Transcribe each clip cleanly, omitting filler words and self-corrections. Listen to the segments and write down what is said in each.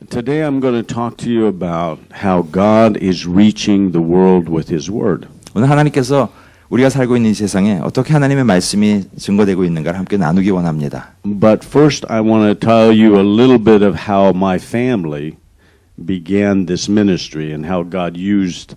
Today I'm going to talk to you about how God is reaching the world with His Word. 오늘 하나님께서 우리가 살고 있는 이 세상에 어떻게 하나님의 말씀이 증거되고 있는가를 함께 나누기 원합니다. But first I want to tell you a little bit of how my family began this ministry and how God used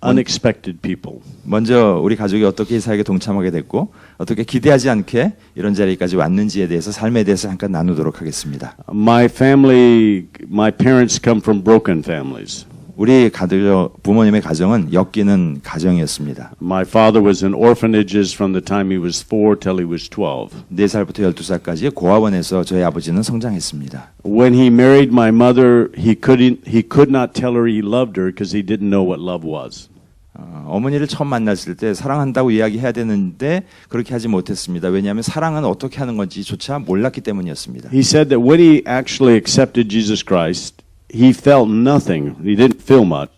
unexpected people. 먼저 우리 가족이 어떻게 이 사역에 동참하게 됐고 어떻게 기대하지 않게 이런 자리까지 왔는지에 대해서 삶에 대해서 잠깐 나누도록 하겠습니다. My parents come from broken families. 우리 부모님의 가정은 엮이는 가정이었습니다. My father was in orphanages from the time he was 4 till he was 12. 4살부터 12살까지 고아원에서 저희 아버지는 성장했습니다. When he married my mother, he could not tell her he loved her because he didn't know what love was. 어머니를 처음 만났을 때 사랑한다고 이야기해야 되는데 그렇게 하지 못했습니다. 왜냐하면 사랑은 어떻게 하는 건지조차 몰랐기 때문이었습니다. He said that when he actually accepted Jesus Christ, he felt nothing. He didn't feel much.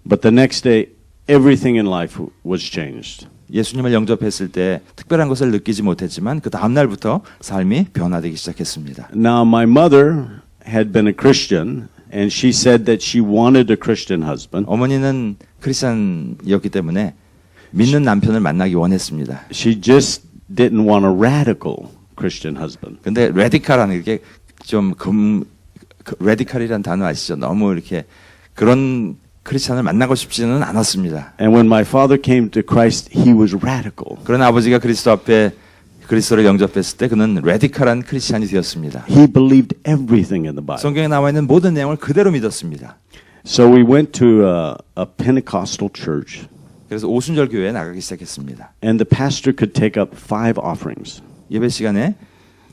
But the next day, everything in life was changed. 예수님을 영접했을 때 특별한 것을 느끼지 못했지만 그 다음 날부터 삶이 변화되기 시작했습니다. Now, my mother had been a Christian, and she said that she wanted a Christian husband. 어머니는 크리스찬이었기 때문에 믿는 남편을 만나기 원했습니다. She just didn't want a radical Christian husband. 근데 레디칼하는 게 좀 레디칼이란 단어 아시죠? 너무 이렇게 그런 크리스찬을 만나고 싶지는 않았습니다. And when my father came to Christ, he was radical. 그러나 아버지가 그리스도 앞에 그리스도를 영접했을 때 그는 레디칼한 크리스찬이 되었습니다. He believed everything in the Bible. 성경에 나와 있는 모든 내용을 그대로 믿었습니다. So we went to a Pentecostal church. 그래서 오순절 교회에 나가기 시작했습니다. And the pastor could take up 5 offerings. 예배 시간에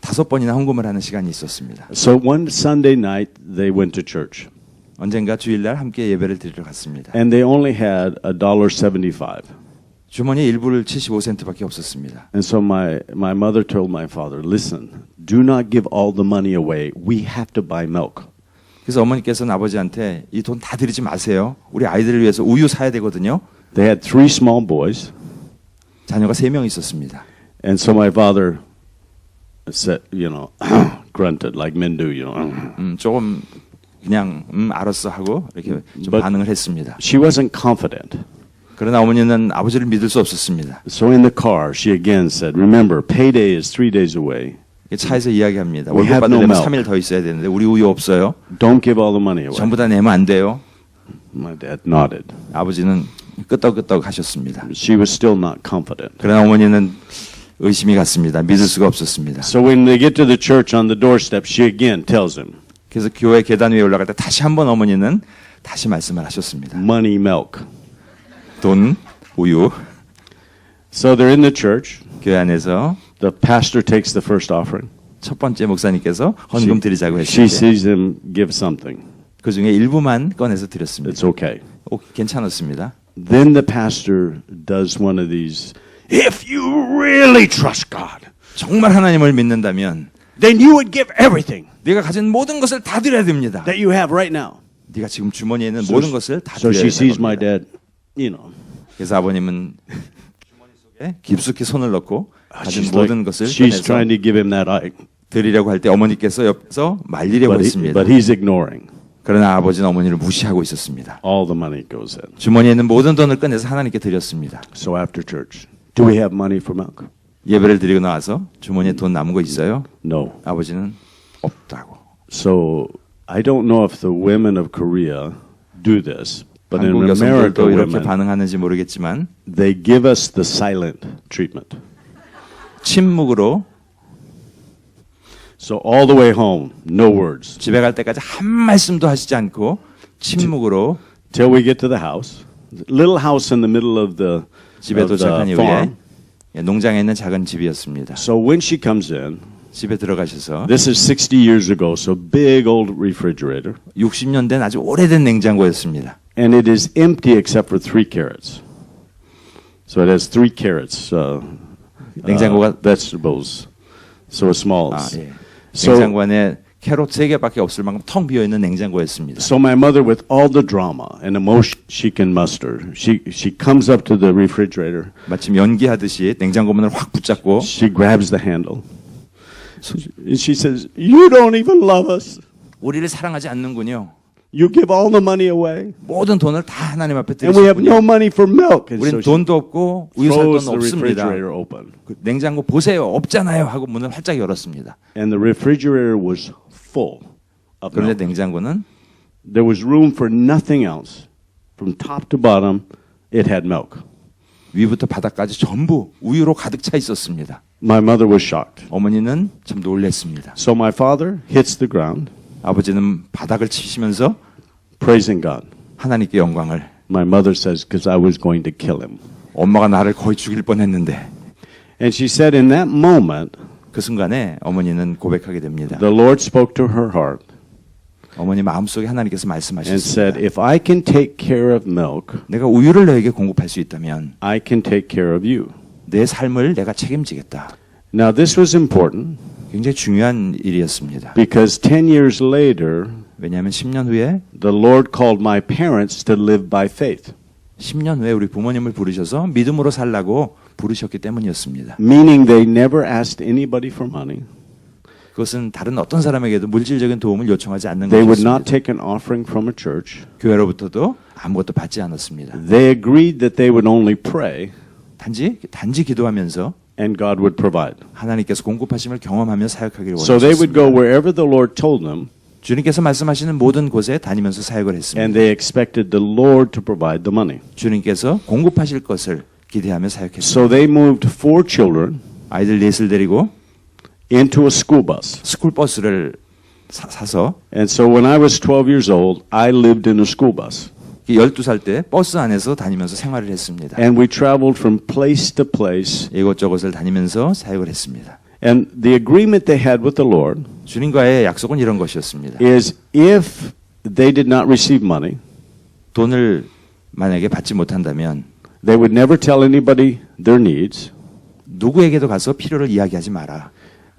5번이나 헌금을 하는 시간이 있었습니다. So one Sunday night they went to church. 언젠가 주일날 함께 예배를 드리러 갔습니다. And they only had $1.75. 주머니에 1불 75센트밖에 없었습니다. And so my mother told my father, "Listen, do not give all the money away. We have to buy milk." 그래서 어머니께서는 아버지한테 이 돈 다 드리지 마세요. 우리 아이들을 위해서 우유 사야 되거든요. They had 3 small boys. 자녀가 3명 있었습니다. And so my father said, grunted like men do, 조금 그냥 알았어 하고 이렇게 좀 반응을 했습니다. She wasn't confident. 그러나 어머니는 아버지를 믿을 수 없었습니다. So in the car, she again said, "Remember, payday is 3 days away. 차에서 이야기합니다. We 월급 have no 받으려면 milk. 3일 더 있어야 되는데 우리 우유 없어요. Don't give all the money away." 전부 다 내면 안 돼요. My dad nodded. 아버지는 끄떡끄떡 하셨습니다. She was still not confident. 그러나 어머니는 의심이 갔습니다. 믿을 수가 없었습니다. So when they get to the church on the doorstep, she again tells him, 그래서 교회 계단 위에 올라갈 때 다시 한번 어머니는 다시 말씀을 하셨습니다. "Money, milk." 돈, 우유. So they're in the church. 교회 안에서 The pastor takes the first offering. 첫 번째 목사님께서 헌금 드리자고 She 했을 때 sees him give something. 그 중에 일부만 꺼내서 드렸습니다. It's okay. 괜찮았습니다. Then the pastor does one of these, "If you really trust God, 정말 하나님을 믿는다면 then you would give everything 네가 가진 모든 것을 다 드려야 됩니다. that you have right now." 네가 지금 주머니에 있는 모든 것을 다 So 드려야 she sees my 됩니다. dad, 그래서 아버님은 주머니 속에 깊숙이 손을 넣고 가진 she's 모든 것을 she's 꺼내서 trying to give him that eye, 드리려고 할 때 어머니께서 옆에서 말리려고 했습니다. but he's ignoring. 그러나 아버지는 어머니를 무시하고 있었습니다. All the money goes in. 주머니에 있는 모든 돈을 꺼내서 하나님께 드렸습니다. So after church, do we have money for milk? 예배를 드리고 나와서 주머니에 돈 남은 거 있어요? No. 아버지는 없다고. So I don't know if the women of Korea do this, but in 한국 America, 여성들도 이렇게 women, 반응하는지 모르겠지만 they give us the silent treatment. 침묵으로 So all the way home, no words. 집에 갈 때까지 한 말씀도 하시지 않고 침묵으로 Till we get to the house. Little house in the middle of the 집에 도착한 이후에 farm. 농장에 있는 작은 집이었습니다. So when she comes in, 집에 들어가셔서 this is 60 years ago, so big old refrigerator. 60년 된 아주 오래된 냉장고였습니다. And it is empty except for 3 carrots. So it has 3 carrots, 냉장고가 vegetables, so small. 예. So, 냉장고 안에 캐롯 3개밖에 없을 만큼 텅 비어 있는 냉장고였습니다. so my mother, with all the drama and emotion she can muster, she comes up to the refrigerator. 마침 연기하듯이 냉장고 문을 확 붙잡고 She grabs the handle. And she says, "You don't even love us." 우리를 사랑하지 않는군요. You give all the money away, 모든 돈을 다 하나님 앞에 and we have no 드리시군요. money for milk. And 우리는 so she 돈도 없고 우유 살 throws 돈도 the 없습니다. refrigerator open. 그 냉장고 보세요. 없잖아요. 하고 문을 활짝 열었습니다. And the refrigerator was full of 그런데 milk. 냉장고는 There was room for nothing else. From top to bottom, it had milk. 위부터 바닥까지 전부 우유로 가득 차 있었습니다. My mother was shocked. 어머니는 참 놀랐습니다. So my father hits the ground, 아버지는 바닥을 치시면서 praising God. 하나님께 영광을. My mother says, because I was going to kill him. 엄마가 나를 거의 죽일 뻔했는데 And she said, in that moment, 그 순간에 어머니는 고백하게 됩니다. the Lord spoke to her heart 어머니 마음속에 하나님께서 and said, 말씀하셨습니다. if I can take care of milk, 내가 우유를 너에게 공급할 수 있다면 I can take care of you. 내 삶을 내가 책임지겠다. Now, this was important 굉장히 중요한 일이었습니다. because 10 years later, 왜냐하면 10년 후에 the Lord called my parents to live by faith, 10년 후에 우리 부모님을 부르셔서 믿음으로 살라고 부르셨기 때문이었습니다. meaning they never asked anybody for money. 그것은 다른 어떤 사람에게도 물질적인 도움을 요청하지 않는 They would not 것이었습니다. take an offering from a church. 교회로부터도 아무것도 받지 않았습니다. They agreed that they would only pray 단지 기도하면서 and God would provide. 하나님께서 공급하심을 경험하며 사역하기를 So they would go 원하셨습니다. wherever the Lord told them, 주님께서 말씀하시는 모든 곳에 다니면서 사역을 and 했습니다. they expected the Lord to provide the money. 주님께서 공급하실 것을 기대하며 So 사역했습니다. they moved 4 children 아이들 넷을 데리고 into a school bus. 스쿨버스를 사서 And so when I was 12 years old, I lived in a school bus. 12살 때 버스 안에서 다니면서 생활을 했습니다. And we traveled from place to place. 이곳저곳을 다니면서 사역을 했습니다. And the agreement they had with the Lord 주님과의 약속은 이런 것이었습니다. is if they did not receive money, 돈을 만약에 받지 못한다면 they would never tell anybody their needs. 누구에게도 가서 필요를 이야기하지 마라.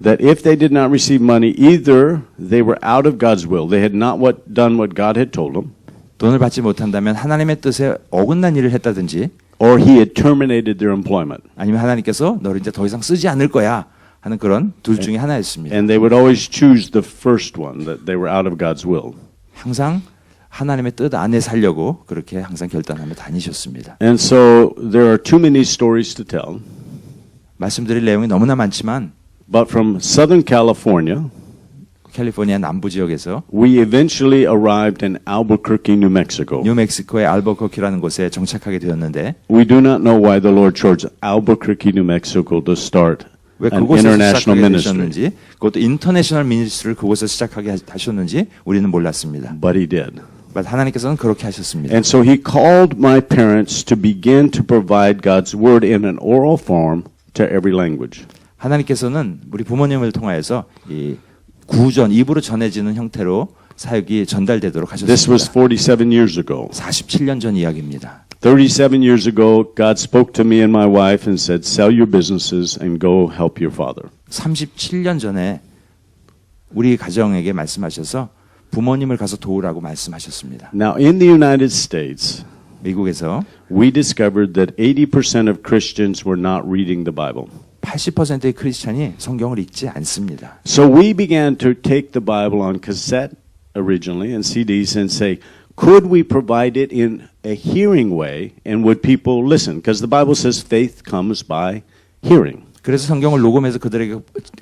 That if they did not receive money, either they were out of God's will, they had not done what God had told them, 돈을 받지 못한다면 하나님의 뜻에 어긋난 일을 했다든지 or He had terminated their employment. 아니면 하나님께서 너를 이제 더 이상 쓰지 않을 거야 하는 그런 둘 중에 하나였습니다. And they would always choose the first one, that they were out of God's will. 항상 하나님의 뜻 안에 살려고 그렇게 항상 결단하며 다니셨습니다. And so there are too many stories to tell, 말씀드릴 내용이 너무나 많지만 but from Southern California, 캘리포니아 남부 지역에서 we eventually arrived in Albuquerque, New Mexico. 뉴멕시코의 알버커키라는 곳에 정착하게 되었는데 We do not know why the Lord chose Albuquerque, New Mexico to start 왜 an 그곳에서 international 시작하게 ministry. 되셨는지 그것도 인터내셔널 미니스트리를 그곳에서 시작하게 하셨는지 우리는 몰랐습니다. But He did. 하나님께서는 그렇게 하셨습니다. And so He called my parents to begin to provide God's word in an oral form to every language. 하나님께서는 우리 부모님을 통하여서 이 구전 입으로 전해지는 형태로 사역이 전달되도록 This was 하셨습니다. 47 years ago. 47년 전 이야기입니다. 37 years ago, God spoke to me and my wife and said, sell your businesses and go help your father. 37년 전에 우리 가정에게 말씀하셔서 부모님을 가서 도우라고 말씀하셨습니다. Now, in the United States, 미국에서 we discovered that 80% of Christians were not reading the Bible. 80%의 크리스찬이 성경을 읽지 않습니다. So we began to take the Bible on cassette originally and CDs and say, could we provide it in a hearing way and would people listen? Because the Bible says faith comes by hearing. 그래서 성경을 녹음해서 그들에게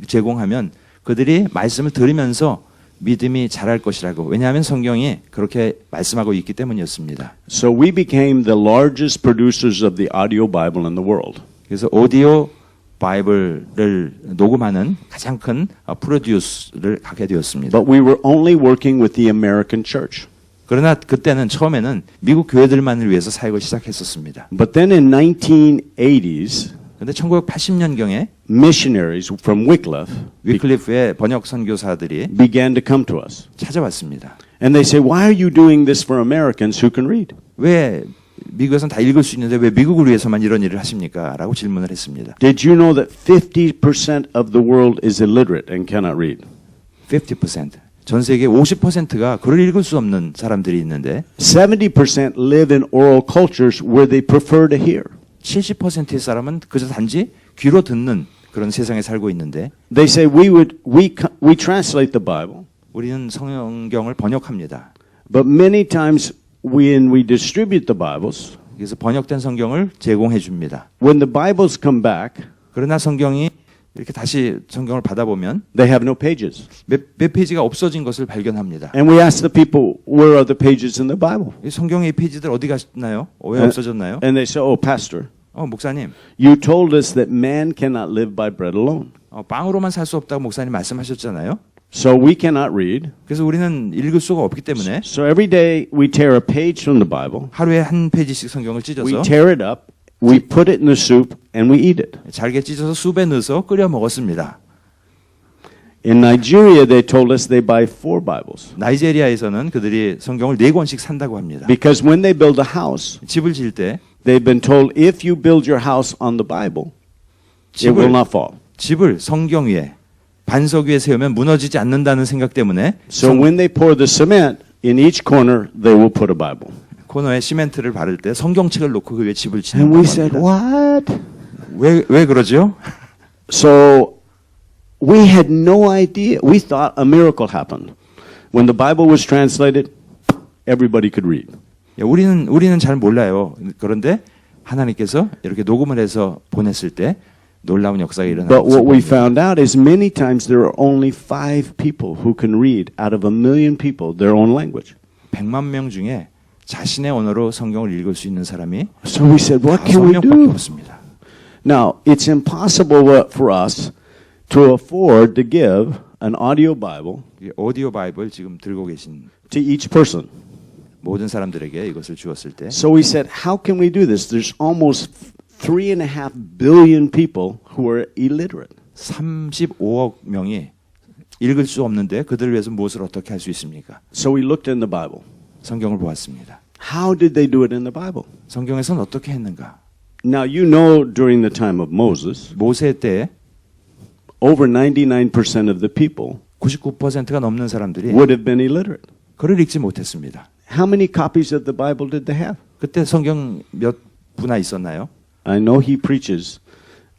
제공하면 그들이 말씀을 들으면서 믿음이 자랄 것이라고. 왜냐하면 성경이 그렇게 말씀하고 있기 때문이었습니다. So we became the largest producers of the audio Bible in the world. 그래서 오디오 바이블을 녹음하는 가장 큰 프로듀스를 하게 되었습니다. But we were only working with the American church. 그러나 그때는 처음에는 미국 교회들만을 위해서 사역을 시작했었습니다. But then in 1980s, 그런데 1980년경에 missionaries from Wycliffe 위클리프의 번역 선교사들이 began to come to us. 찾아왔습니다. And they say, why are you doing this for Americans who can read? 왜 미국에서는 다 읽을 수 있는데 왜 미국을 위해서만 이런 일을 하십니까? 라고 질문을 했습니다. Did you know that 50% of the world is illiterate and cannot read? 50%. 전 세계 50%가 글을 읽을 수 없는 사람들이 있는데 70% live in oral cultures where they prefer to hear. 70%의 사람은 그저 단지 귀로 듣는 그런 세상에 살고 있는데 They say we translate the Bible 우리는 성경을 번역합니다. But many times when we distribute the Bibles, 그래서 번역된 성경을 제공해 줍니다. when the Bibles come back, 그러나 성경이 이렇게 다시 성경을 받아보면 they have no pages. 몇 페이지가 없어진 것을 발견합니다. And we ask the people, where are the pages in the Bible? 이 성경의 페이지들 어디 갔나요? 왜 네. 없어졌나요? And they say, oh, Pastor, 목사님, you told us that man cannot live by bread alone. 빵으로만 살 수 없다고 목사님 말씀하셨잖아요. So we cannot read. 그래서 우리는 읽을 수가 없기 때문에 So every day we tear a page from the Bible, 하루에 한 페이지씩 성경을 we 찢어서 tear it up, we put it in the soup, and we eat it. 잘게 찢어서 숲에 넣어서 끓여 먹었습니다. In Nigeria, they told us they buy 4 Bibles. 나이제리아에서는 그들이 성경을 4권씩 산다고 합니다. Because when they build a house, 집을 지을 때 they've been told if you build your house on the Bible, it will not fall. 집을 성경 위에 반석 위에 세우면 무너지지 않는다는 생각 때문에 So when they pour the cement, in each corner they will put a Bible. 코너에 시멘트를 바를 때 성경책을 놓고 그 위에 집을 짓는 And we 거랍니다. said, what? 왜 그러죠? So we had no idea. We thought a miracle happened. When the Bible was translated, everybody could read. 우리는 잘 몰라요. 그런데 하나님께서 이렇게 녹음을 해서 보냈을 때 놀라운 역사가 But what 일어났습니다. we found out is many times there are only 5 people who can read out of 1,000,000 people their own language. 100만 명 중에 자신의 언어로 성경을 읽을 수 있는 사람이 So we said, what can we 5명밖에 do? 없습니다. Now, it's impossible for us to afford to give an audio Bible 이 오디오 바이블 지금 들고 계신 to each person. 모든 사람들에게 이것을 주었을 때 So we said, how can we do this? There's almost 3.5 billion people who are illiterate. 35억 명이 읽을 수 없는데 그들을 위해서 무엇을 어떻게 할 수 있습니까? So we looked in the Bible. 성경을 보았습니다. How did they do it in the Bible? 성경에서는 어떻게 했는가? Now, you know, during the time of Moses, 모세 때 over 99% of the people 99%가 넘는 사람들이 would have been illiterate. 글을 읽지 못했습니다. How many copies of the Bible did they have? 그때 성경 몇 부나 있었나요? I know he preaches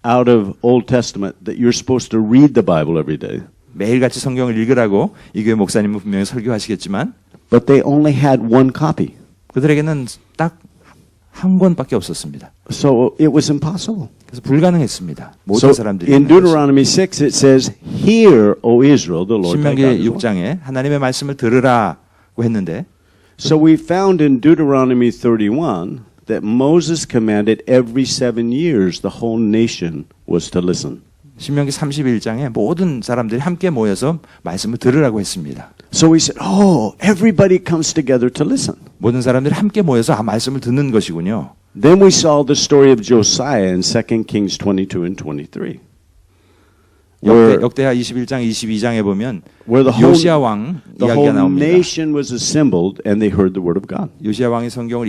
out of Old Testament that you're supposed to read the Bible every day. 매일같이 성경을 읽으라고 이 교회 목사님은 분명히 설교하시겠지만 But they only had 1 copy. 그들에게는 딱 한 권밖에 없었습니다. So it was impossible. 그래서 불가능했습니다. 모든 So 사람들이. in Deuteronomy 6 it says, Hear, O Israel, the Lord thy God 신명기 is one. 6장에 하나님의 말씀을 들으라고 했는데 So we found in Deuteronomy 31 that Moses commanded every 7 years the whole nation was to listen. 신명기 31장에 모든 사람들이 함께 모여서 말씀을 들으라고 했습니다. So we said, oh, everybody comes together to listen. 모든 사람들이 함께 모여서 말씀을 듣는 것이군요. Then we saw the story of Josiah in 2 Kings 22 and 23. 역대하 21장 22장에 보면 where the 요시야 왕 whole 이야기가 나옵니다. nation was assembled and they heard the word of God. 요시야 왕이 성경을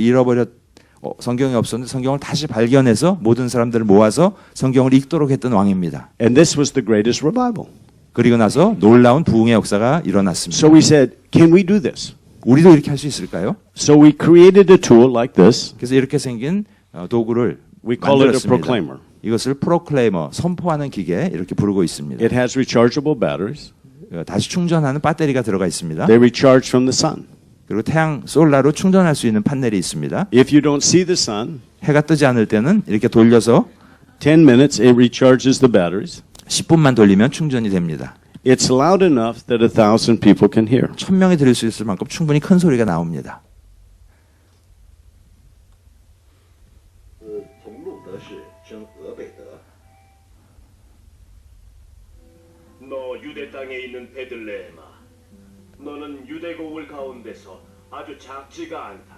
성경이 없었는데 성경을 다시 발견해서 모든 사람들을 모아서 성경을 읽도록 했던 왕입니다. And this was the greatest revival. 그리고 나서 놀라운 부흥의 역사가 일어났습니다. So we said, can we do this? 우리도 이렇게 할 수 있을까요? So we created a tool like this. 그래서 이렇게 생긴 도구를 We call it a 만들었습니다. proclaimer. 이것을 프로클레이머, 선포하는 기계 이렇게 부르고 있습니다. It has rechargeable batteries. 다시 충전하는 배터리가 들어가 있습니다. They recharge from the sun. 그리고 태양 솔라로 충전할 수 있는 판넬이 있습니다. If you don't see the sun, 해가 뜨지 않을 때는 이렇게 돌려서 10 minutes it recharges the batteries. 10분만 돌리면 충전이 됩니다. It's loud enough that 1,000 people can hear. 1000명이 들을 수 있을 만큼 충분히 큰 소리가 나옵니다. 从路德市升俄北德。 너 유대 땅에 있는 베들레헴아, 너는 유대국을 가운데서 아주 작지가 않다.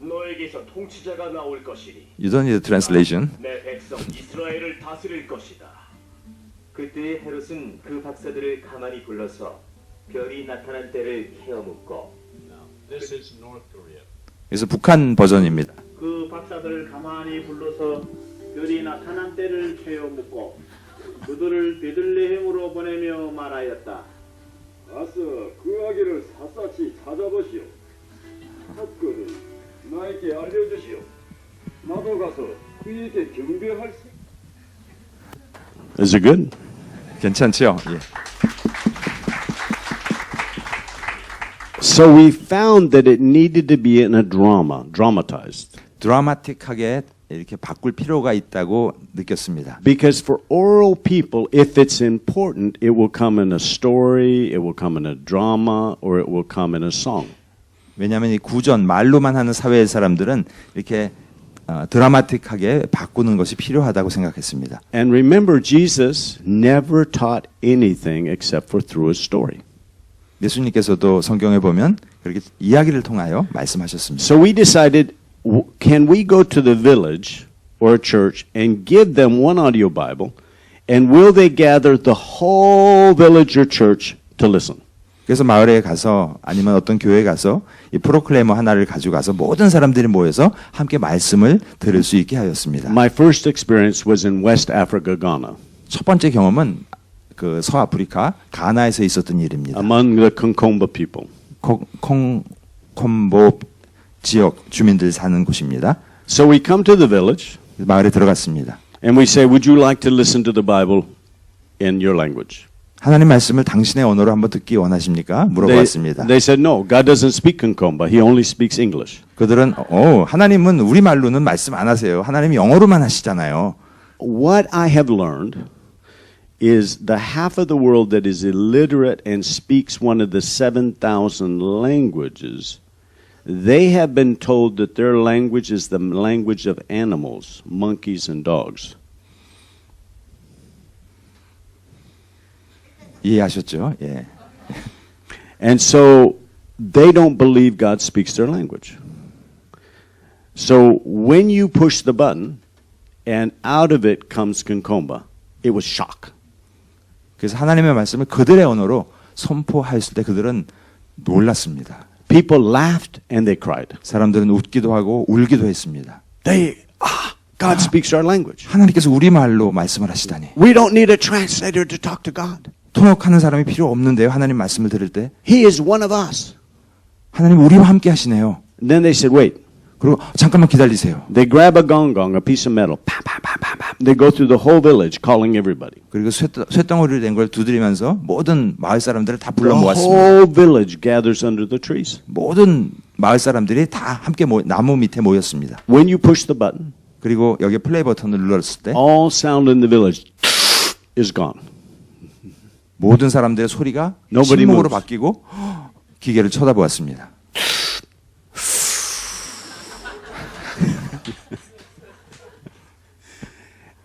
너에게서 통치자가 나올 것이니 You don't need a translation. 내 백성 이스라엘을 다스릴 것이다. 그때 헤롯은 그 박사들을 가만히 불러서 별이 나타난 때를 헤어묻고 그래서 북한 버전입니다. 그 박사들을 가만히 불러서 별이 나타난 때를 채워 묻고 그들을 베들레헴으로 보내며 말하였다. 가서 그 아기를 샅샅이 찾아보시오. 사건을 나에게 알려주시오. 나도 가서 그에게 경배할 수. Is it good? 괜찮죠? 예. So we found that it needed to be in a drama, dramatized. 드라마틱하게 이렇게 바꿀 필요가 있다고 느꼈습니다. Because for oral people, if it's important, it will come in a story, it will come in a drama, or it will come in a song. 왜냐하면 이 구전 말로만 하는 사회의 사람들은 이렇게 드라마틱하게 바꾸는 것이 필요하다고 생각했습니다. And remember, Jesus never taught anything except for through a story. 예수님께서도 성경에 보면 그렇게 이야기를 통하여 말씀하셨습니다. So we decided, can we go to the village or a church and give them one audio Bible, and will they gather the whole village or church to listen? 그래서 마을에 가서 아니면 어떤 교회에 가서 이 프로클레이머 하나를 가지고 가서 모든 사람들이 모여서 함께 말씀을 들을 수 있게 하였습니다. My first experience was in West Africa, Ghana, 첫 번째 경험은 그 서아프리카 가나에서 있었던 일입니다. among the Konkomba people. 콩콤보 지역 주민들 사는 곳입니다. So we come to the village 마을에 들어갔습니다. and we say, would you like to listen to the Bible in your language? 하나님 말씀을 당신의 언어로 한번 듣기 원하십니까? 물어봤습니다. They said, no, God doesn't speak Konkomba. He only speaks English. 그들은 하나님은 우리말로는 말씀 안 하세요. 하나님이 영어로만 하시잖아요. What I have learned is the half of the world that is illiterate and speaks one of the 7,000 languages, they have been told that their language is the language of animals, monkeys and dogs. 이해하셨죠? 예. And so they don't believe God speaks their language. So when you push the button and out of it comes Konkomba, it was shock. 그래서 하나님의 말씀을 그들의 언어로 선포했을 때 그들은 놀랐습니다. People laughed and they cried. 사람들은 웃기도 하고 울기도 했습니다. God speaks our language. 하나님께서 우리말로 말씀을 하시다니. We don't need a translator to talk to God. 통역하는 사람이 필요 없는데요. 하나님 말씀을 들을 때. He is one of us. 하나님 우리와 함께 하시네요. Then they said, wait. 그리고 잠깐만 기다리세요. They grab a gong, a piece of metal. Pam, pam, pam, pam, pam. They go through the whole village calling everybody. 그리고 쇳덩어리를 된 걸 두드리면서 모든 마을 사람들을 다 불러 The 모았습니다. whole village gathers under the trees. 모든 마을 사람들이 다 함께 나무 밑에 모였습니다. When you push the button, 그리고 여기 플레이 버튼을 눌렀을 때 all sound in the village is gone. 모든 사람들의 소리가 Nobody 침묵으로 moves. 바뀌고 기계를 쳐다보았습니다.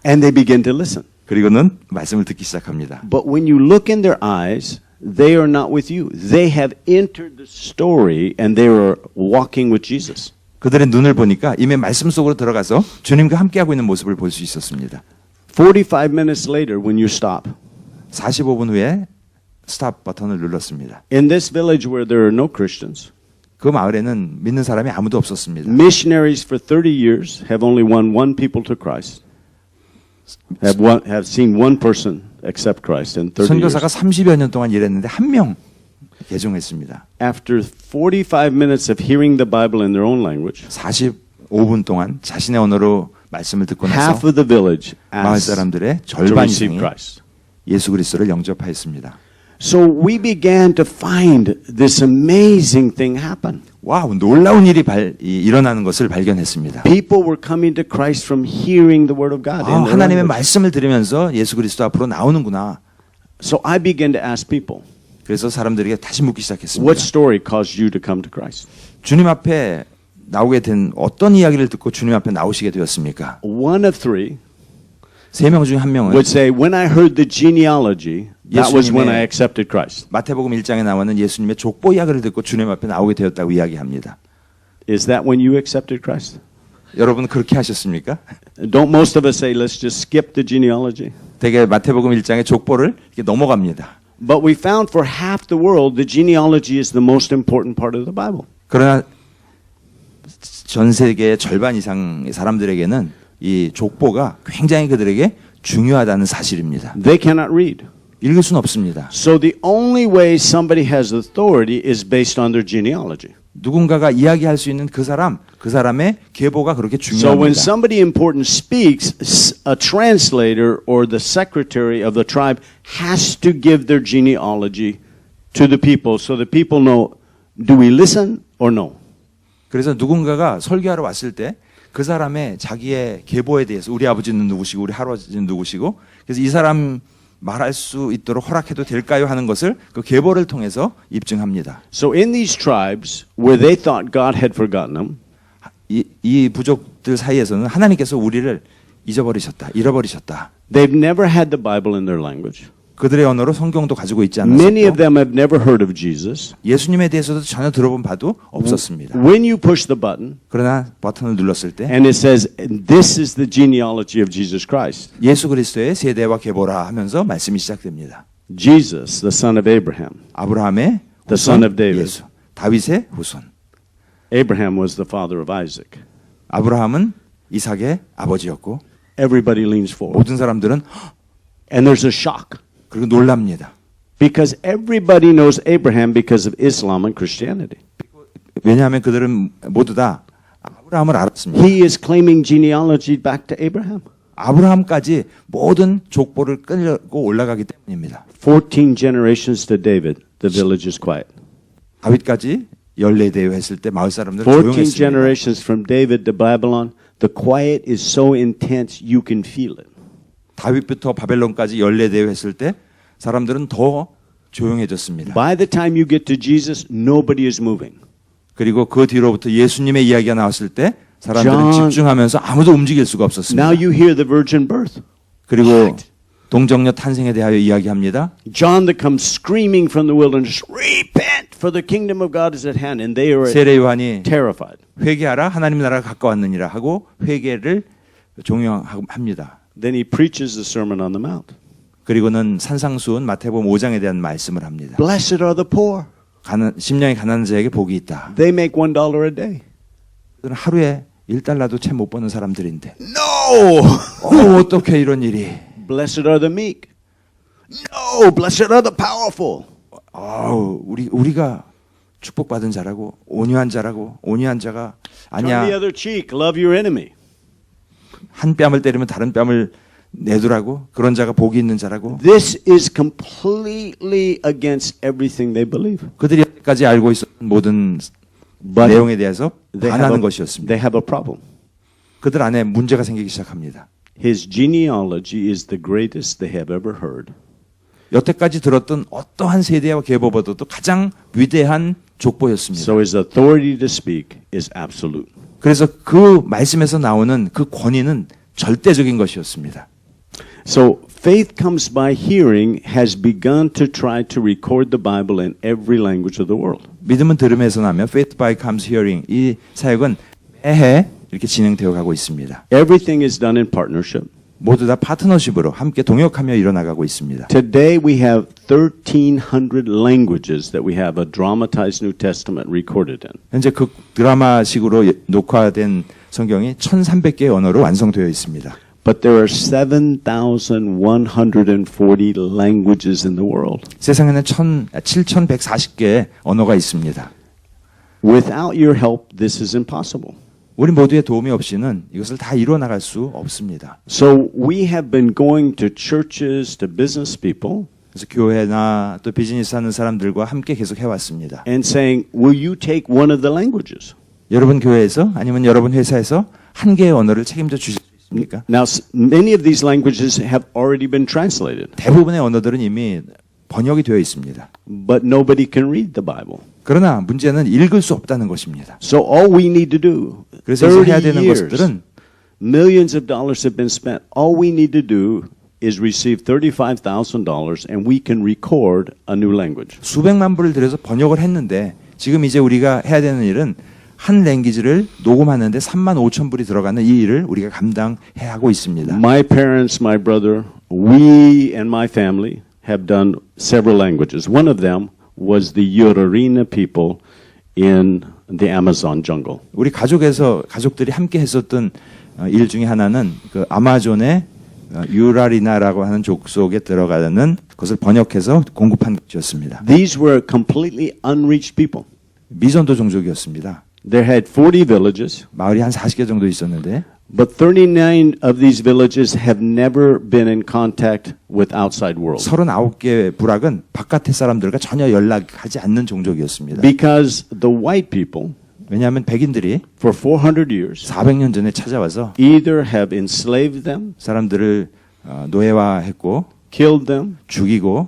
And they begin to listen. 그리고는 말씀을 듣기 시작합니다. But when you look in their eyes, they are not with you. They have entered the story and they are walking with Jesus. 그들의 눈을 보니까 이미 말씀 속으로 들어가서 주님과 함께하고 있는 모습을 볼 수 있었습니다. 45 minutes later, when you stop, 45분 후에 스탑 버튼을 눌렀습니다. in this village where there are no Christians, 그 마을에는 믿는 사람이 아무도 없었습니다. missionaries for 30 years have only won one people to Christ. Have seen one person accept Christ in 30 years. 선교사가 30여 년 동안 일했는데 한 명 개종했습니다. After 45 minutes of hearing the Bible in their own language, 45분 동안 자신의 언어로 말씀을 듣고 half 나서 of the village 마을 asked 사람들의 to 절반 receive 이상이 Christ. 예수 그리스도를 영접하였습니다. So we began to find this amazing thing happen. 와우, 놀라운 일이 일어나는 것을 발견했습니다. People were coming to Christ from hearing the Word of God. in their 하나님의 language. 말씀을 들으면서 예수 그리스도 앞으로 나오는구나. So I began to ask people, 그래서 사람들에게 다시 묻기 시작했습니다. what story caused you to come to Christ? 주님 앞에 나오게 된 어떤 이야기를 듣고 주님 앞에 나오시게 되었습니까? One of three 세 명 중 한 명은 would say, when I heard the genealogy, that was when I accepted Christ. 마태복음 1장에 나오는 예수님의 족보 이야기를 듣고 주님 앞에 나오게 되었다고 이야기합니다. Is that when you accepted Christ? 여러분 그렇게 하셨습니까? Don't most of us say, let's just skip the genealogy? 되게 마태복음 1장의 족보를 이렇게 넘어갑니다. But we found for half the world, the genealogy is the most important part of the Bible. 그러나 전 세계의 절반 이상의 사람들에게는 이 족보가 굉장히 그들에게 중요하다는 사실입니다. They cannot read. 읽을 수는 없습니다. So the only way somebody has authority is based on their genealogy. 누군가가 이야기할 수 있는 그 사람의 계보가 그렇게 So when 중요합니다. somebody important speaks, a translator or the secretary of the tribe has to give their genealogy to the people so the people know Do we listen or no? 그래서 누군가가 설교하러 왔을 때 그 사람의 자기의 계보에 대해서 우리 아버지는 누구시고 우리 할아버지는 누구시고 그래서 이 사람 말할 수 있도록 허락해도 될까요 하는 것을 그 계보를 통해서 입증합니다. So in these tribes where they thought God had forgotten them, 이 부족들 사이에서는 하나님께서 우리를 잊어버리셨다, 잃어버리셨다. they've never had the Bible in their language. 그들의 언어로 성경도 가지고 있지 Many of 않았었고 them have never heard of Jesus. 예수님에 대해서도 전혀 들어본 바도 없었습니다. When you push the button 그러나 버튼을 눌렀을 때 and it says, this is the genealogy of Jesus Christ. 예수 그리스도의 세대와 계보라 하면서 말씀이 시작됩니다. Jesus, the son of Abraham. 아브라함의 The son of 후손 David. 예수, 다윗의 후손. Abraham was the father of Isaac. 아브라함은 이삭의 아버지였고 Everybody leans forward. 모든 사람들은 And there's a shock. 그리고 놀랍니다. Because everybody knows Abraham because of Islam and Christianity. 왜냐하면 그들은 모두 다 아브라함을 알았습니다. He is claiming genealogy back to Abraham. 아브라함까지 모든 족보를 끌고 올라가기 때문입니다. 14 generations to David, the village is quiet. 다윗까지 14대요 했을 때 마을 사람들은 14 조용했습니다. generations from David to Babylon, the quiet is so intense you can feel it. 다윗부터 바벨론까지 14대요 했을 때 사람들은 더 조용해졌습니다. By the time you get to Jesus, nobody is moving. 그리고 그 뒤로부터 예수님의 이야기가 나왔을 때 사람들은 John- 집중하면서 아무도 움직일 수가 없었습니다. Now you hear the virgin birth. 그리고 동정녀 탄생에 대하여 이야기합니다. John that comes screaming from the wilderness, repent for the kingdom of God is at hand. And they are 세례 요한이 terrified. 회개하라 하나님 나라가 가까웠느니라 하고 회개를 종용합니다. Then he preaches the Sermon on the Mount. 그리고는 산상수훈 마태복음 5장에 대한 말씀을 합니다. Blessed are the poor. 심령이 가난한 자에게 복이 있다. They make $1 a day. 그들은 하루에 1달러도 채 못 버는 사람들인데 No! 어떻게 이런 일이 Blessed are the meek. No! Blessed are the powerful. 우리가 축복받은 자라고 온유한 자가 Turn the 아니야. other cheek. Love your enemy. 한 뺨을 때리면 다른 뺨을 내두라고 그런 자가 복이 있는 자라고 This is completely against everything they believe. 그들이 여태까지 알고 있었던 모든 But 내용에 대해서 they 반하는 것이었습니다. they have a problem. 그들 안에 문제가 생기기 시작합니다. His genealogy is the greatest they have ever heard. 여태까지 들었던 어떠한 세대와 계보보다도 가장 위대한 족보였습니다. So his authority to speak is absolute. 그래서 그 말씀에서 나오는 그 권위는 절대적인 것이었습니다. So faith comes by hearing has begun to try to record the Bible in every language of the world. 믿음은 들음에서 나며 faith by comes hearing 이 사역은 매해 이렇게 진행되어 가고 있습니다. Everything is done in partnership. 모두 다 파트너십으로 함께 동역하며 일어나가고 있습니다. Today we have 1,300 languages that we have a dramatized New Testament recorded in. 현재 그 드라마식으로 녹화된 성경이 1,300개의 언어로 완성되어 있습니다. But there are 7,140 languages in the world. 세상에는 7,140개의 언어가 있습니다. Without your help, this is impossible. 우리 모두의 도움이 없이는 이것을 다 이루어 나갈 수 없습니다. So we have been going to churches, to business people, 그래서 교회나 또 비즈니스 하는 사람들과 함께 계속 해왔습니다. and saying, will you take one of the languages? 여러분 교회에서 아니면 여러분 회사에서 한 개의 언어를 책임져 주실 수 있습니까? Now, many of these languages have already been translated, 대부분의 언어들은 이미 번역이 되어 있습니다. but nobody can read the Bible. 그러나 문제는 읽을 수 없다는 것입니다. So all we need to do, 그래서 이제 해야 30 되는 years, 것들은 millions of dollars have been spent. All we need to do is receive $35,000 and we can record a new language. 수백만 불을 들여서 번역을 했는데 지금 이제 우리가 해야 되는 일은 한 랭귀지를 녹음하는데 35,000불이 들어가는 이 일을 우리가 감당해야 하고 있습니다. My parents, my brother, we and my family have done several languages. One of them was the Yororina people in the Amazon jungle. 우리 가족들이 함께 했었던 일 중에 하나는 그 아마존의 유라리나라고 하는 족속에 들어가는 것을 번역해서 공급한 것이었습니다. These were completely unreached people. 미전도 종족이었습니다. They had 40 villages. 마을이 한 40개 정도 있었는데 But 39 of these villages have never been in contact with outside world 39개 부락은 바깥의 사람들과 전혀 연락하지 않는 종족이었습니다. because the white people 왜냐하면 백인들이 for 400 years 400년 전에 찾아와서 either have enslaved them, 사람들을 노예화했고 killed them, 죽이고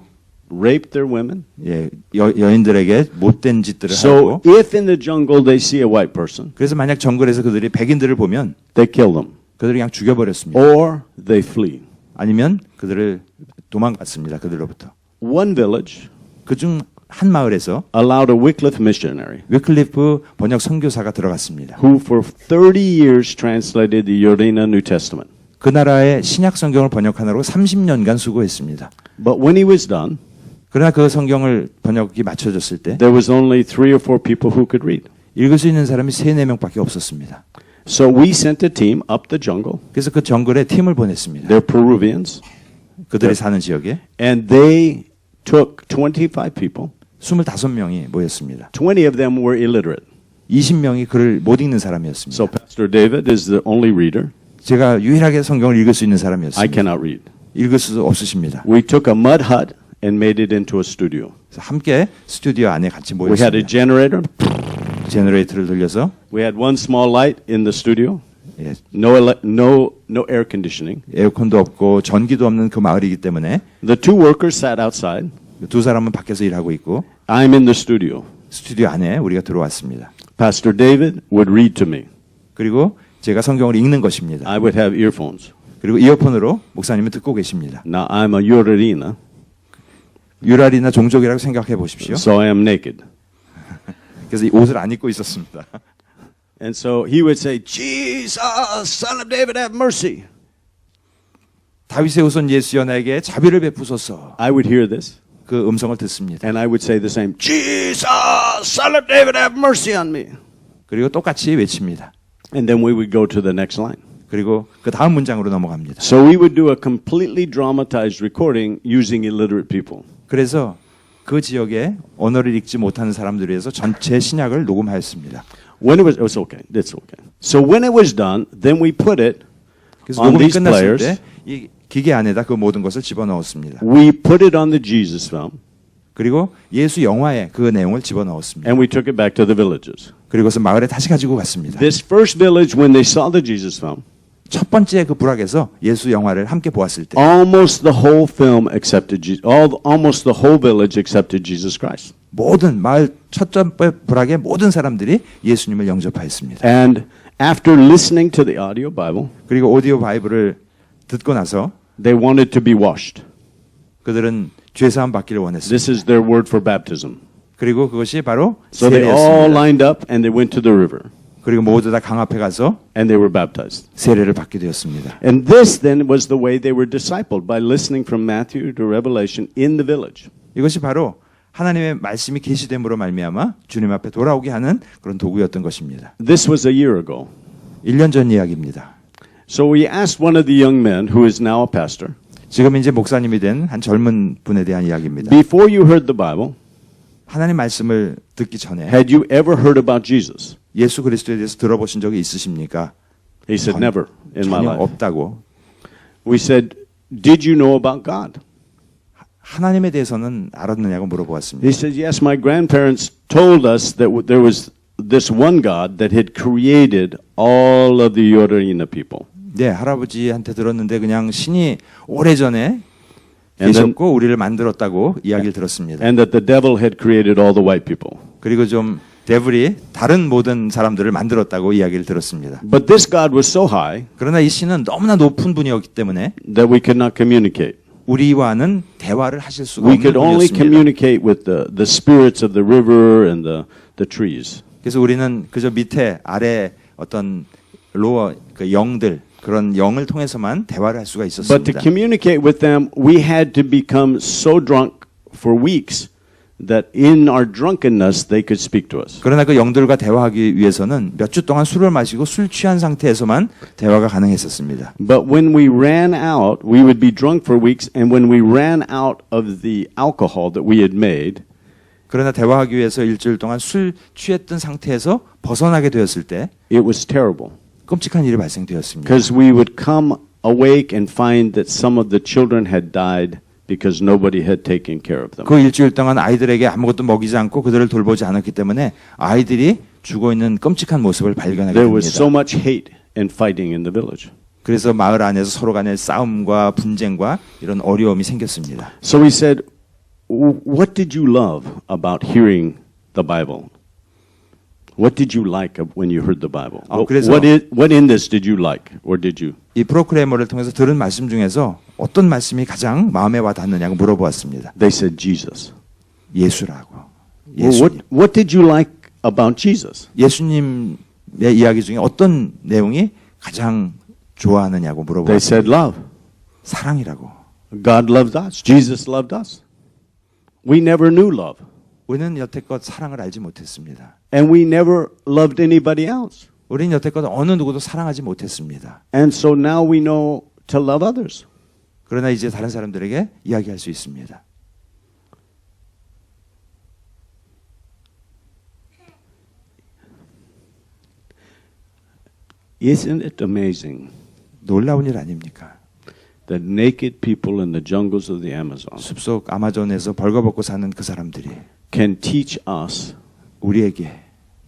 raped their women. 예, 여인들에게 못된 짓들을 So 하고 if in the jungle they see a white person, 그래서 만약 정글에서 그들이 백인들을 보면 they kill them 그들을 그냥 죽여버렸습니다. or they flee. 아니면 그들을 도망갔습니다. 그들로부터. One village 그중 한 마을에서 allowed a Wycliffe missionary 위클리프 번역 선교사가 들어갔습니다. who for 30 years translated the Yorina New Testament. 그 나라의 신약 성경을 번역하느라고 30년간 수고했습니다. But when he was done, 그러나 그 성경을 번역이 맞춰졌을 때 there was only 3 or 4 people who could read. 읽을 수 있는 사람이 3-4명밖에 없었습니다. So we sent a team up the jungle. 그래서 그 정글에 팀을 보냈습니다. They're Peruvians, 그들이 사는 지역에 and they took 25 people. 25명이 모였습니다. 20 of them were illiterate. 20명이 글을 못 읽는 사람이었습니다. So Pastor David is the only reader. 제가 유일하게 성경을 읽을 수 있는 I 사람이었습니다. cannot read. 읽을 수 없으십니다. We took a mud hut and made it into a studio. 그래서 함께 스튜디오 안에 같이 We had a 모였습니다. generator. 제너레이터를 돌려서 We had one small light in the studio. 예, No air conditioning. 에어컨도 없고 전기도 없는 그 마을이기 때문에 The 2 workers sat outside. 두 사람은 밖에서 일하고 있고 I'm in the studio. 스튜디오 안에 우리가 들어왔습니다. Pastor David would read to me. 그리고 제가 성경을 읽는 것입니다. I would have earphones. 그리고 이어폰으로 목사님은 듣고 계십니다. Now I'm a Yorina, 유랄이나 종족이라고 생각해 보십시오. so I am naked. 그래서 이 옷을 안 입고 있었습니다. And so he would say, Jesus, son of David, have mercy. 다윗의 후손 예수여 나에게 자비를 베푸소서. I would hear this, 그 음성을 듣습니다. and I would say the same, Jesus, son of David, have mercy on me. 그리고 똑같이 외칩니다. And then we would go to the next line. 그리고 그 다음 문장으로 넘어갑니다. So we would do a completely dramatized recording using illiterate people. 그래서 그 지역에 언어를 읽지 못하는 사람들을 위해서 전체 신약을 녹음하였습니다. When it was okay, that's okay. So when it was done, then we put it 그래서 on 녹음이 these 끝났을 players. 때 이 기계 안에다 그 모든 것을 집어넣었습니다. We put it on the Jesus film, 그리고 예수 영화에 그 내용을 집어넣었습니다. and we took it back to the villages. 그리고서 마을에 다시 가지고 갔습니다. This first village, when they saw the Jesus film, 첫 번째 그 부락에서 예수 영화를 함께 보았을 때 almost the whole film accepted Jesus. Almost the whole village accepted Jesus Christ. 모든 마을 첫 번째 부락의 모든 사람들이 예수님을 영접하였습니다. And after listening to the audio Bible, 그리고 오디오 바이블을 듣고 나서 they wanted to be washed. 그들은 죄사함 받기를 원했습니다. This is their word for baptism. 그리고 그것이 바로 So they all 세례였습니다. lined up and they went to the river 그리고 모두 다 강 앞에 가서 and they were baptized. 세례를 받게 되었습니다. And this then was the way they were discipled, by listening from Matthew to Revelation in the village. 이것이 바로 하나님의 말씀이 계시됨으로 말미암아 주님 앞에 돌아오게 하는 그런 도구였던 것입니다. This was a year ago. 1년 전 이야기입니다. So we asked one of the young men, who is now a pastor, 지금 이제 목사님이 된 한 젊은 분에 대한 이야기입니다. before you heard the Bible, 하나님 말씀을 듣기 전에 had you ever heard about Jesus? 예수 그리스도에 대해서 들어보신 적이 있으십니까? He said, 전- never in my 전혀 life. 없다고. We said, did you know about God? 하나님에 대해서는 알았느냐고 물어보았습니다. He said, yes, my grandparents told us that there was this one God that had created all of the Yorina people. 네, 할아버지한테 들었는데 그냥 신이 오래전에 And then- 계셨고 우리를 만들었다고 이야기를 들었습니다. And that the devil had created all the white people. 그리고 좀 데블이 다른 모든 사람들을 만들었다고 이야기를 들었습니다. But this God was so high 그러나 이 신은 너무나 높은 분이었기 때문에 that we could not communicate. 우리와는 대화를 하실 수가 We 없는 could only 분이었습니다. communicate with the spirits of the river and the trees. 그래서 우리는 그저 밑에 아래 어떤 로어 그 영들 그런 영을 통해서만 대화를 할 수가 But to 있었습니다. communicate with them, we had to become so drunk for weeks that in our drunkenness they could speak to us. 그러나 그 영들과 대화하기 위해서는 몇 주 동안 술을 마시고 술 취한 상태에서만 대화가 가능했었습니다. But when we ran out, we would be drunk for weeks, and when we ran out of the alcohol that we had made, 그러나 대화하기 위해서 일주일 동안 술 취했던 상태에서 벗어나게 되었을 때 it was terrible. 끔찍한 일이 발생되었습니다. Because we would come awake and find that some of the children had died because nobody had taken care of them. 그 일주일 동안 아이들에게 아무것도 먹이지 않고 그들을 돌보지 않았기 때문에 아이들이 죽어 있는 끔찍한 모습을 발견하게 There was so 됩니다. much hate and fighting in the village. 그래서 마을 안에서 서로 간의 싸움과 분쟁과 이런 어려움이 생겼습니다. So he said, what did you love about hearing the Bible? What did you like when you heard the Bible? 그래서- What in this did you like, or did you? 이 프로클레이머를 통해서 들은 말씀 중에서 어떤 말씀이 가장 마음에 와 닿느냐고 물어보았습니다. They said Jesus. 예수라고. Well, 예수님. what did you like about Jesus? 예수님의 이야기 중에 어떤 내용이 가장 좋아하느냐고 They 물어보았습니다. said love. 사랑이라고. God loved us. Jesus loved us. We never knew love. 우리는 여태껏 사랑을 알지 못했습니다. And we never loved anybody else. 우리는 여태껏 어느 누구도 사랑하지 못했습니다. And so now we know to love others. 그러나 이제 다른 사람들에게 이야기할 수 있습니다. Isn't it amazing 놀라운 일 아닙니까? that naked people in the jungles of the Amazon 숲속 아마존에서 벌거벗고 사는 그 사람들이 can teach us 우리에게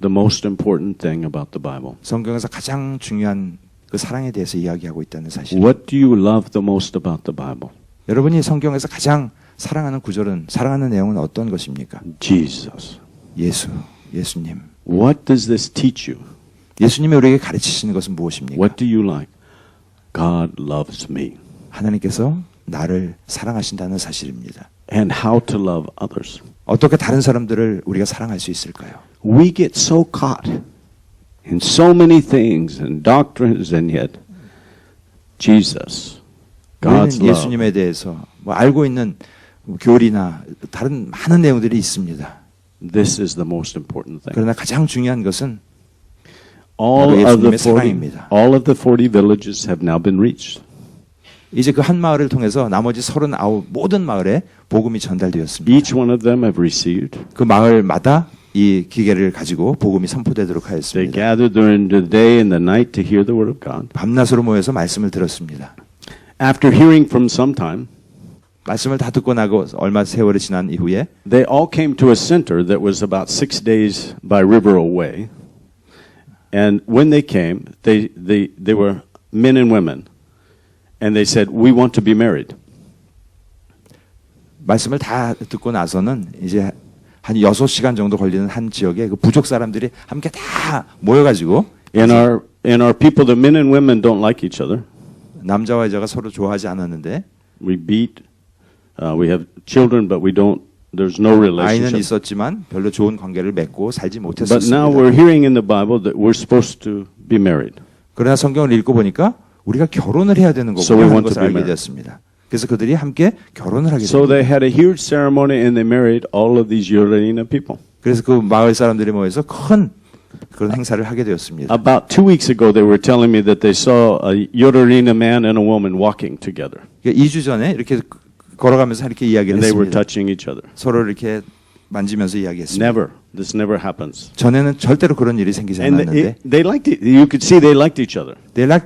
the most important thing about the Bible? 성경에서 가장 중요한 그 사랑에 대해서 이야기하고 있다는 사실. What do you love the most about the Bible? 여러분이 성경에서 가장 사랑하는 구절은, 사랑하는 내용은 어떤 것입니까? Jesus. 예수, 예수님. What does this teach you? 예수님이 우리에게 가르치시는 것은 무엇입니까? What do you like? God loves me. 하나님께서 나를 사랑하신다는 사실입니다. And how to love others. 어떻게 다른 사람들을 우리가 사랑할 수 있을까요? We get so caught in so many things and doctrines, and yet Jesus, God's 우리는 love, 예수님에 대해서 뭐 알고 있는 교리나 다른 많은 내용들이 있습니다. this is the most important thing. 그러나 가장 중요한 것은 All 바로 of the 예수님의 40, 사랑입니다. all of the 40 villages have now been reached. 이제 그 한 마을을 통해서 나머지 39 모든 마을에 복음이 전달되었습니다. Each one of them have received. 그 마을마다 이 기계를 가지고 복음이 선포되도록 They 하였습니다. gathered during the day and the night to hear the word of God. 밤낮으로 모여서 말씀을 들었습니다. After hearing from some time, 말씀을 다 듣고 나고 얼마 세월이 지난 이후에 they all came to a center that was about 6 days by river away. And when they came, they were men and women. And they said, we want to be married. 말씀을 다 듣고 나서는 이제 한 6시간 정도 걸리는 한 지역에 그 부족 사람들이 함께 다 모여가지고 And our people, the men and women, don't like each other. 남자와 여자가 서로 좋아하지 않았는데 We beat, we have children, but there's no 아이는 relationship. 있었지만 별로 좋은 관계를 맺고 살지 But now 못했습니다. we're hearing in the Bible that we're supposed to be married. 그러나 성경을 읽고 보니까 우리가 결혼을 해야 되는 So 거구나 we 하는 want to 것을 be 알게 married. 되었습니다. 그래서 그들이 함께 결혼을 하게 So 됩니다. they had a huge ceremony and they married all of these Yordanina people. 그래서 그 마을 사람들이 모여서 큰 그런 행사를 하게 되었습니다. About 2 weeks ago, they were telling me that they saw a Yordanina man and a woman walking together. 2주 전에 이렇게 걸어가면서 이렇게 이야기를 And they were 했습니다. touching each other. 서로 이렇게 만지면서 이야기했습니다. Never. This never happens. 전에는 절대로 그런 일이 생기지 And 않았는데 they liked it. You could see they liked each other.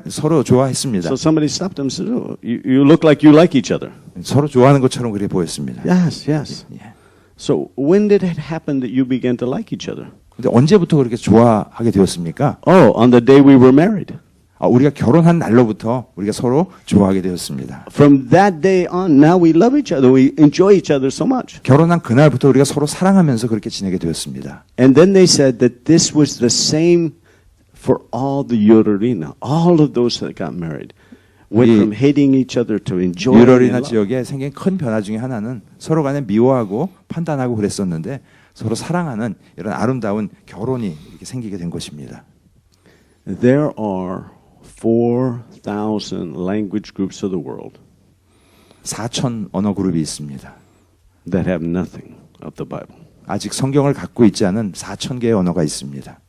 서로 좋아했습니다. So somebody stopped them and said, oh, you look like you like each other. 서로 좋아하는 것처럼 그렇게 보였습니다. Yes, yes. 예. So when did it happen that you began to like each other? 근데 언제부터 그렇게 좋아하게 되었습니까? Oh, on the day we were married. 우리가 결혼한 날로부터 우리가 서로 좋아하게 되었습니다. From that day on, now we love each other. We enjoy each other so much. 결혼한 그날부터 우리가 서로 사랑하면서 그렇게 지내게 되었습니다. And then they said that this was the same for all the Yordanina. All of those that got married went 이 from hating each other to enjoying 유러리나 and love. 지역에 생긴 큰 변화 중에 하나는 서로 간에 미워하고 판단하고 그랬었는데 서로 사랑하는 이런 아름다운 결혼이 이렇게 생기게 된 것입니다. There are 4,000 language groups of the world 4,000 언어 그룹이 있습니다. that have nothing of the Bible. 아직 성경을 갖고 있지 않은 4,000개의 언어가 있습니다.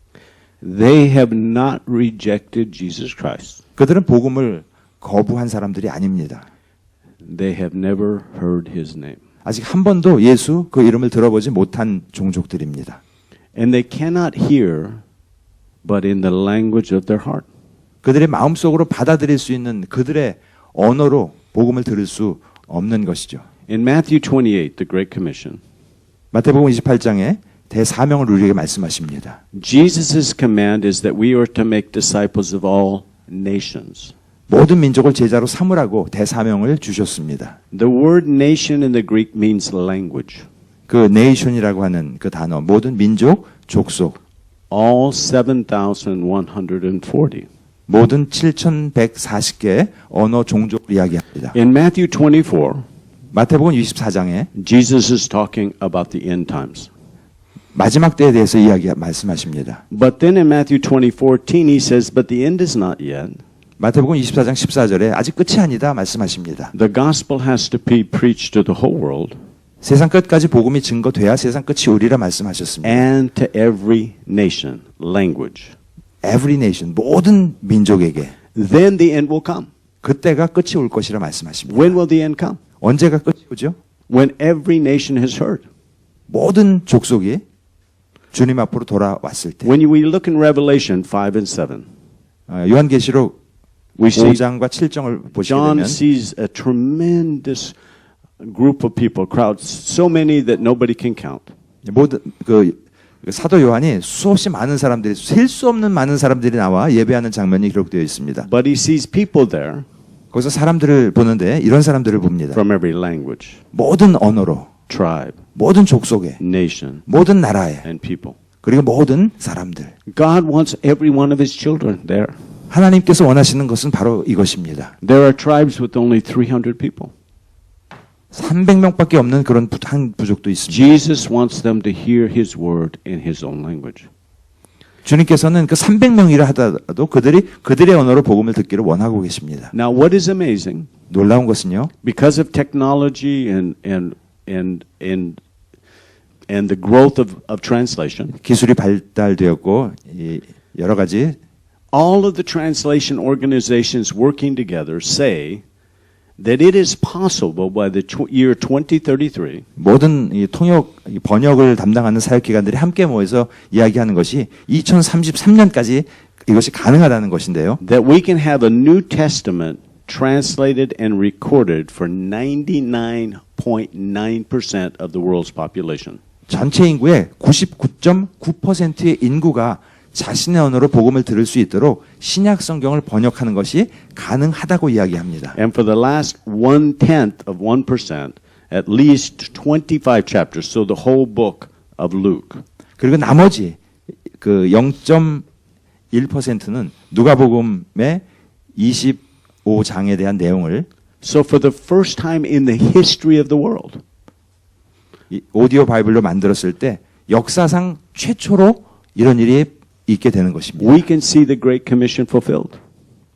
They have not rejected Jesus Christ. 그들은 복음을 거부한 사람들이 아닙니다. They have never heard his name. 아직 한 번도 예수 그 이름을 들어보지 못한 종족들입니다. And they cannot hear but in the language of their heart. 그들의 마음속으로 받아들일 수 있는 그들의 언어로 복음을 들을 수 없는 것이죠. In Matthew 28, the Great Commission, 마태복음 28장에 대사명을 우리에게 말씀하십니다. Jesus' command is that we are to make disciples of all nations. 모든 민족을 제자로 삼으라고 대사명을 주셨습니다. The word nation in the Greek means language. 그 네이션이라고 하는 그 단어, 모든 민족, 족속, All 7,140. 모든 7,140개의 언어 종족을 이야기합니다. In Matthew 24, 마태복음 24장에 Jesus is talking about the end times. 마지막 때에 대해서 말씀하십니다. But then in Matthew 20:14 he says, but the end is not yet. 마태복음 24장 14절에 아직 끝이 아니다 말씀하십니다. The gospel has to be preached to the whole world 세상 끝까지 복음이 증거돼야 세상 끝이 오리라 말씀하셨습니다. and to every nation, language. Every nation, 모든 민족에게 Then the end will come. 그때가 끝이 올 것이라 말씀하십니다. When will the end come? 언제가 끝이 오죠? When every nation has heard. 모든 족속이 주님 앞으로 돌아왔을 때. When we look in Revelation 5 and 7, 요한계시록 we see 5장과 7장을 보시게 John 되면 sees a tremendous group of people, crowds, so many that nobody can count. 모든 그 사도 요한이 수없이 많은 사람들이 셀 수 없는 많은 사람들이 나와 예배하는 장면이 기록되어 있습니다. But he sees people there 거기서 사람들을 보는데 이런 사람들을 봅니다. from every language, 모든 언어로, tribe, 모든 족속에, nation, 모든 나라에, and people. 그리고 모든 사람들. God wants every one of his children there. 하나님께서 원하시는 것은 바로 이것입니다. There are tribes with only 300 people. 300명밖에 없는 그런 한 부족도 있습니다. Jesus wants them to hear his word in his own language. 주님께서는 그 300명이라 하더라도 그들의 언어로 복음을 듣기를 원하고 계십니다. Now, what is amazing, 놀라운 것은요. because of technology and the growth of translation, 기술이 발달되었고 여러 가지 all of the translation organizations working together say that it is possible by the year 2033 모든 이 번역을 담당하는 사역기관들이 함께 모여서 이야기하는 것이 2033년까지 이것이 가능하다는 것인데요. that we can have a New Testament translated and recorded for 99.9% of the world's population. 전체 인구의 99.9%의 인구가 자신의 언어로 복음을 들을 수 있도록 신약 성경을 번역하는 것이 가능하다고 이야기합니다. And for the last 1/10 of 1%, at least 25 chapters, so the whole book of Luke. 그리고 나머지 그 0.1%는 누가복음의 25장에 대한 내용을 So for the first time in the history of the world, 이 오디오 바이블로 만들었을 때 역사상 최초로 이런 일이 있게 되는 것입니다. we can see the Great Commission fulfilled.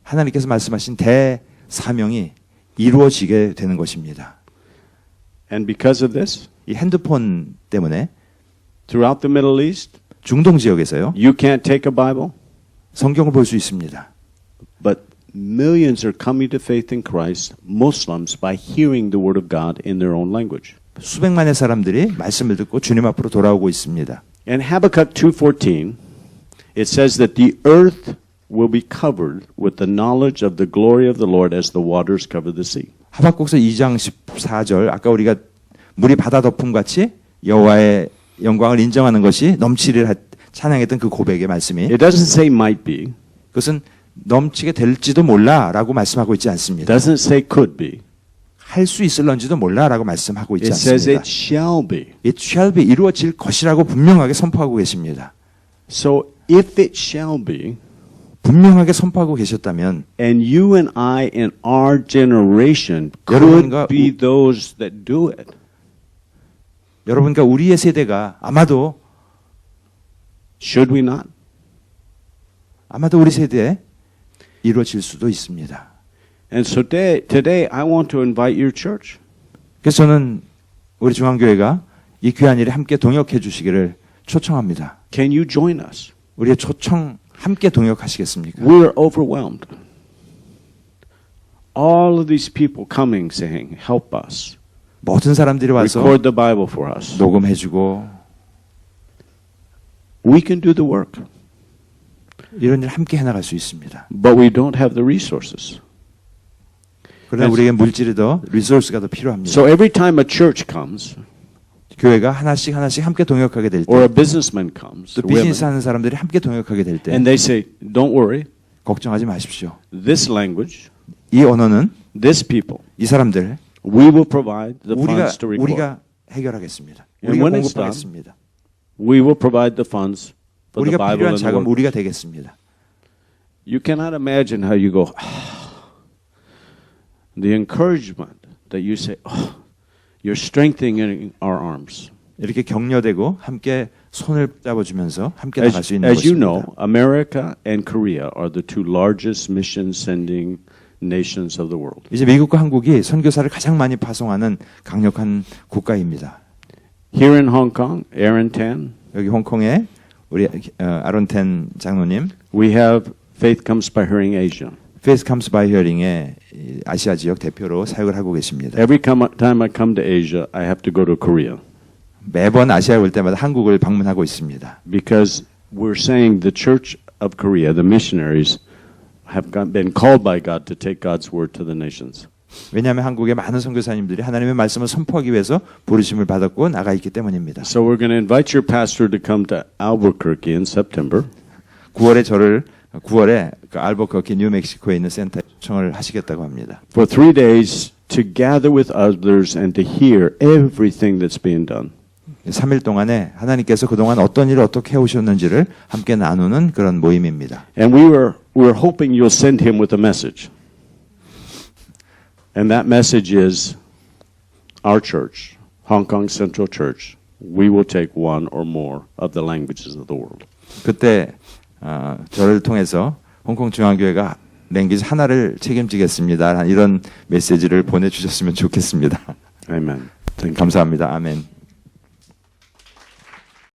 하나님께서 말씀하신 대사명이 이루어지게 되는 것입니다. And because of this, 이 핸드폰 때문에 throughout the Middle East, 중동 지역에서요. you can't take a Bible, 성경을 볼 수 있습니다. but millions are coming to faith in Christ, Muslims, by hearing the Word of God in their own language. 수백만의 사람들이 말씀을 듣고 주님 앞으로 돌아오고 있습니다. In Habakkuk 2:14, it says that the earth will be covered with the knowledge of the glory of the Lord as the waters cover the sea. 하박국서 2장 14절 아까 우리가 물이 바다 덮음 같이 여호와의 영광을 인정하는 것이 넘치리라 찬양했던 그 고백의 말씀이 It doesn't say might be. 그것은 넘치게 될지도 몰라라고 말씀하고 있지 It 않습니다. doesn't say could be. 할 수 있을런지도 몰라라고 말씀하고 있지 It says 않습니다. it shall be. It shall be 이루어질 것이라고 분명하게 선포하고 계십니다. So if it shall be, 분명하게 선포하고 계셨다면 and you and I in our generation 여러분과 could be those that do it, 여러분과 우리의 세대가 아마도 should we not? 우리 세대에 이루어질 수도 있습니다. And so today I want to invite your church. 그래서 저는 우리 중앙교회가 이 귀한 일에 함께 동역해 주시기를 초청합니다. Can you join us? 우리의 초청 함께 동역하시겠습니까? We're overwhelmed. All of these people coming saying, help us. 모든 사람들이 와서 Record the Bible for us. 녹음해주고 We can do the work. 이런 일 함께 해나갈 수 있습니다. But we don't have the resources. 그러나 우리에게 물질이 더 리소스가 더 필요합니다. So every time a church comes, 교회가 하나씩 함께 동역하게 될 or a 때, businessman comes, 또 women, 비즈니스 하는 사람들이 함께 동역하게 될 때, and they say, don't worry, 걱정하지 마십시오. this language, 이 언어는 this people, 이 사람들 we will provide the funds to record. 우리가 해결하겠습니다. And 우리가 when it's 공급하겠습니다. We will provide the funds for the 우리가 Bible 필요한 and the 자금 Word. 우리가 되겠습니다. You cannot imagine how you go, the encouragement that you say, you're strengthening our arms. 이렇게 격려되고 함께 손을 잡아주면서 함께 나갈 수 있는 As you 것입니다. know, America and Korea are the two largest mission-sending nations of the world. 이제 미국과 한국이 선교사를 가장 많이 파송하는 강력한 국가입니다. Here in Hong Kong, Aaron Tan, 여기 홍콩에 우리 아론텐 장로님, we have Faith Comes by Hearing Asia. Faith Comes by Hearing의 아시아 지역 대표로 사역을 하고 계십니다. Every time I come to Asia, I have to go to Korea 매번 아시아에 올 때마다 한국을 방문하고 있습니다. because we're saying the Church of Korea, the missionaries, have been called by God to take God's word to the nations. 왜냐하면 한국의 많은 선교사님들이 하나님의 말씀을 선포하기 위해서 부르심을 받았고 나가 있기 때문입니다. So we're going to invite your pastor to come to Albuquerque in September. 9월에 그 알버커키 뉴멕시코에 있는 센터에 초청을 하시겠다고 합니다. For 3 days to gather with others and to hear everything that's being done. 3일 동안에 하나님께서 그동안 어떤 일을 어떻게 해오셨는지를 함께 나누는 그런 모임입니다. And we were hoping you'll send him with a message. And that message is our church, Hong Kong Central Church. We will take one or more of the languages of the world. 그때 저를 통해서 홍콩 중앙교회가 랭귀지 하나를 책임지겠습니다. 이런 메시지를 보내주셨으면 좋겠습니다. Amen. Thank you. 감사합니다. 아멘.